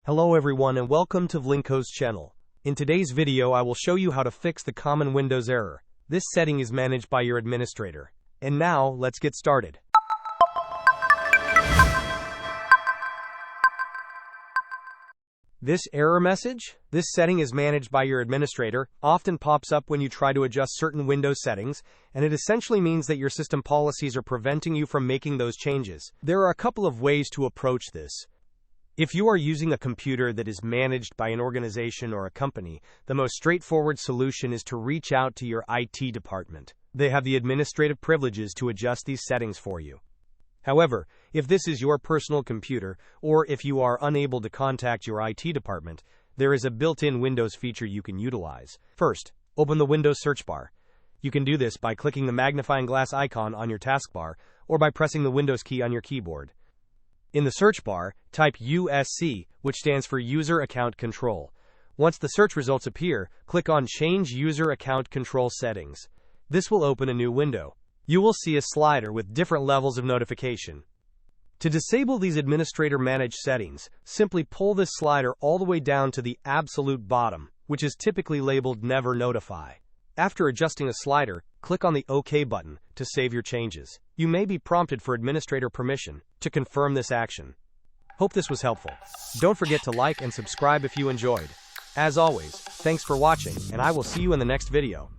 Hello everyone and welcome to Vlinko's channel. In today's video I will show you how to fix the common Windows error. This setting is managed by your administrator. And now, let's get started. This error message, this setting is managed by your administrator, often pops up when you try to adjust certain Windows settings, and it essentially means that your system policies are preventing you from making those changes. There are a couple of ways to approach this. If you are using a computer that is managed by an organization or a company, the most straightforward solution is to reach out to your IT department. They have the administrative privileges to adjust these settings for you. However, if this is your personal computer, or if you are unable to contact your IT department, there is a built-in Windows feature you can utilize. First, open the Windows search bar. You can do this by clicking the magnifying glass icon on your taskbar, or by pressing the Windows key on your keyboard. In the search bar, type USC, which stands for User Account Control. Once the search results appear, click on Change User Account Control Settings. This will open a new window. You will see a slider with different levels of notification. To disable these administrator-managed settings, simply pull this slider all the way down to the absolute bottom, which is typically labeled Never Notify. After adjusting a slider, click on the OK button to save your changes. You may be prompted for administrator permission to confirm this action. Hope this was helpful. Don't forget to like and subscribe if you enjoyed. As always, thanks for watching, and I will see you in the next video.